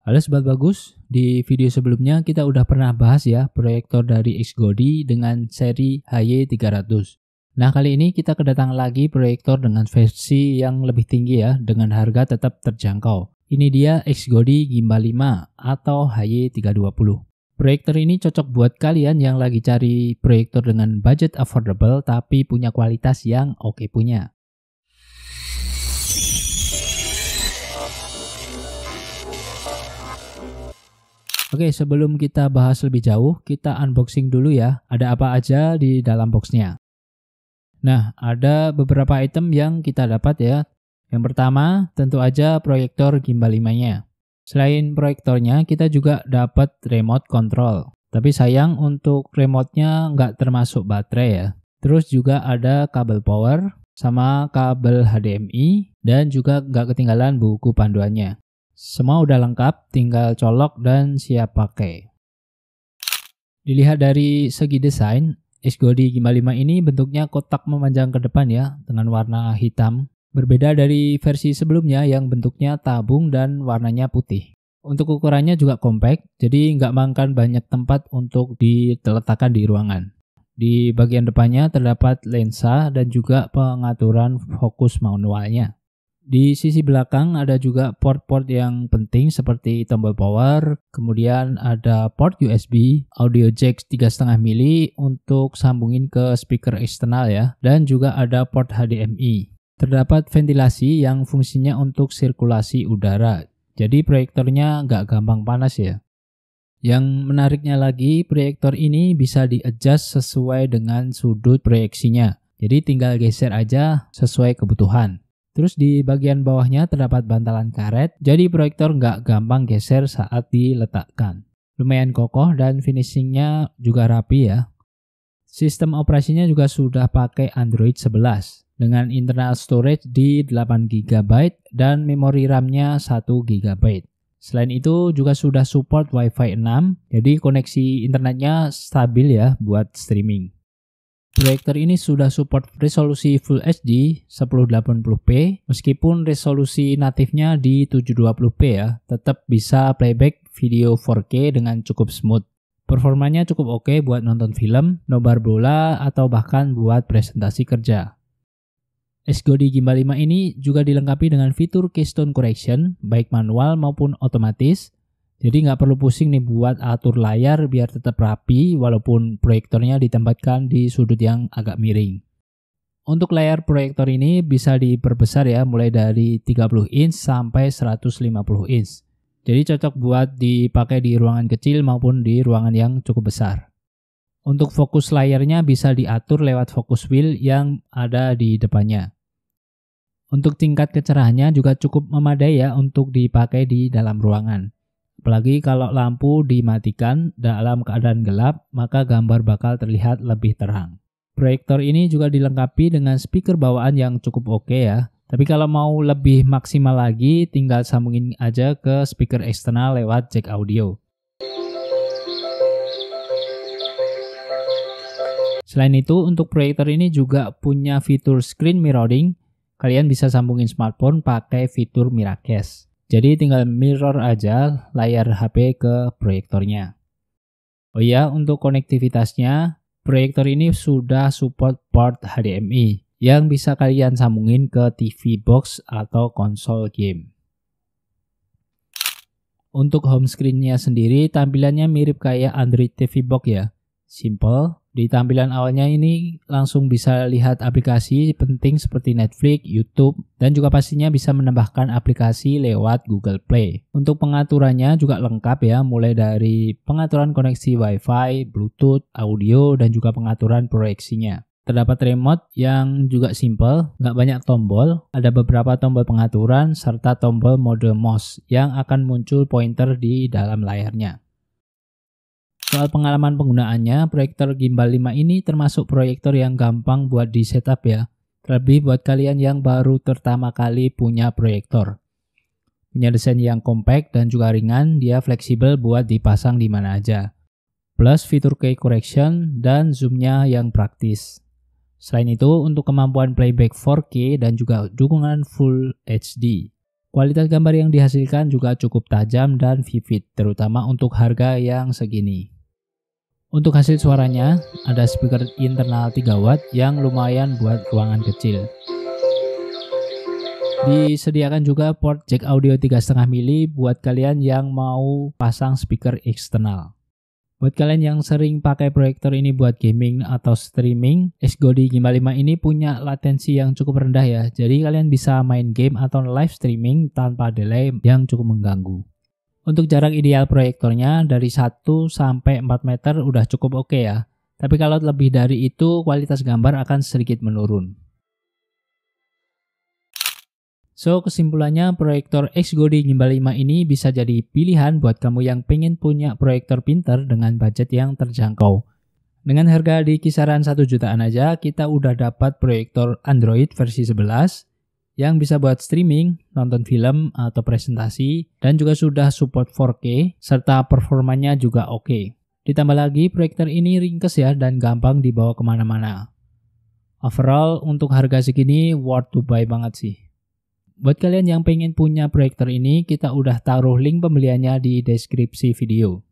Halo Sobat Bagus, di video sebelumnya kita udah pernah bahas ya proyektor dari XGODI dengan seri HY300. Nah kali ini kita kedatangan lagi proyektor dengan versi yang lebih tinggi ya, dengan harga tetap terjangkau. Ini dia XGODI Gimbal 5 atau HY320. Proyektor ini cocok buat kalian yang lagi cari proyektor dengan budget affordable tapi punya kualitas yang oke punya. Oke, sebelum kita bahas lebih jauh, kita unboxing dulu ya. Ada apa aja di dalam boxnya? Nah, ada beberapa item yang kita dapat ya. Yang pertama, tentu aja proyektor Gimbal 5-nya. Selain proyektornya, kita juga dapat remote control. Tapi sayang untuk remote-nya nggak termasuk baterai ya. Terus juga ada kabel power, sama kabel HDMI, dan juga nggak ketinggalan buku panduannya. Semua udah lengkap, tinggal colok dan siap pakai. Dilihat dari segi desain, XGODI Gimbal 5 ini bentuknya kotak memanjang ke depan ya, dengan warna hitam. Berbeda dari versi sebelumnya yang bentuknya tabung dan warnanya putih. Untuk ukurannya juga compact, jadi nggak makan banyak tempat untuk diletakkan di ruangan. Di bagian depannya terdapat lensa dan juga pengaturan fokus manualnya. Di sisi belakang ada juga port-port yang penting seperti tombol power, kemudian ada port USB, audio jack 3,5 mili untuk sambungin ke speaker eksternal ya, dan juga ada port HDMI. Terdapat ventilasi yang fungsinya untuk sirkulasi udara, jadi proyektornya nggak gampang panas ya. Yang menariknya lagi, proyektor ini bisa di-adjust sesuai dengan sudut proyeksinya, jadi tinggal geser aja sesuai kebutuhan. Terus di bagian bawahnya terdapat bantalan karet, jadi proyektor nggak gampang geser saat diletakkan. Lumayan kokoh dan finishingnya juga rapi ya. Sistem operasinya juga sudah pakai Android 11 dengan internal storage di 8 GB dan memori RAM-nya 1 GB. Selain itu juga sudah support Wi-Fi 6, jadi koneksi internetnya stabil ya buat streaming. Proyektor ini sudah support resolusi Full HD 1080p, meskipun resolusi natifnya di 720p ya, tetap bisa playback video 4K dengan cukup smooth. Performanya cukup oke buat nonton film, nobar bola, atau bahkan buat presentasi kerja. XGODI Gimbal 5 ini juga dilengkapi dengan fitur Keystone Correction, baik manual maupun otomatis. Jadi nggak perlu pusing nih buat atur layar biar tetap rapi walaupun proyektornya ditempatkan di sudut yang agak miring. Untuk layar proyektor ini bisa diperbesar ya mulai dari 30 inch sampai 150 inch. Jadi cocok buat dipakai di ruangan kecil maupun di ruangan yang cukup besar. Untuk fokus layarnya bisa diatur lewat focus wheel yang ada di depannya. Untuk tingkat kecerahannya juga cukup memadai ya untuk dipakai di dalam ruangan. Apalagi kalau lampu dimatikan dalam keadaan gelap, maka gambar bakal terlihat lebih terang. Proyektor ini juga dilengkapi dengan speaker bawaan yang cukup oke ya. Tapi kalau mau lebih maksimal lagi, tinggal sambungin aja ke speaker eksternal lewat jack audio. Selain itu, untuk proyektor ini juga punya fitur screen mirroring. Kalian bisa sambungin smartphone pakai fitur Miracast. Jadi tinggal mirror aja layar HP ke proyektornya. Oh iya, untuk konektivitasnya, proyektor ini sudah support port HDMI yang bisa kalian sambungin ke TV box atau konsol game. Untuk home screen-nya sendiri tampilannya mirip kayak Android TV box ya. Simple. Di tampilan awalnya ini langsung bisa lihat aplikasi penting seperti Netflix, YouTube, dan juga pastinya bisa menambahkan aplikasi lewat Google Play. Untuk pengaturannya juga lengkap ya, mulai dari pengaturan koneksi Wi-Fi, Bluetooth, audio, dan juga pengaturan proyeksinya. Terdapat remote yang juga simple, nggak banyak tombol, ada beberapa tombol pengaturan, serta tombol mode mouse yang akan muncul pointer di dalam layarnya. Soal pengalaman penggunaannya, proyektor Gimbal 5 ini termasuk proyektor yang gampang buat di setup ya. Terlebih buat kalian yang baru pertama kali punya proyektor. Punya desain yang compact dan juga ringan, dia fleksibel buat dipasang di mana aja. Plus fitur key correction dan zoomnya yang praktis. Selain itu, untuk kemampuan playback 4K dan juga dukungan Full HD. Kualitas gambar yang dihasilkan juga cukup tajam dan vivid, terutama untuk harga yang segini. Untuk hasil suaranya, ada speaker internal 3 watt yang lumayan buat ruangan kecil. Disediakan juga port jack audio 3,5 mili buat kalian yang mau pasang speaker eksternal. Buat kalian yang sering pakai proyektor ini buat gaming atau streaming, XGODI Gimbal 5 ini punya latensi yang cukup rendah ya. Jadi kalian bisa main game atau live streaming tanpa delay yang cukup mengganggu. Untuk jarak ideal proyektornya dari 1 sampai 4 meter udah cukup oke ya. Tapi kalau lebih dari itu kualitas gambar akan sedikit menurun. So, kesimpulannya proyektor XGODI Gimbal 5 ini bisa jadi pilihan buat kamu yang pengen punya proyektor pinter dengan budget yang terjangkau. Dengan harga di kisaran 1 jutaan aja, kita udah dapat proyektor Android versi 11 yang bisa buat streaming, nonton film atau presentasi, dan juga sudah support 4K, serta performanya juga oke. Ditambah lagi proyektor ini ringkes ya dan gampang dibawa kemana-mana. Overall, untuk harga segini worth to buy banget sih. Buat kalian yang pengen punya proyektor ini, kita udah taruh link pembeliannya di deskripsi video.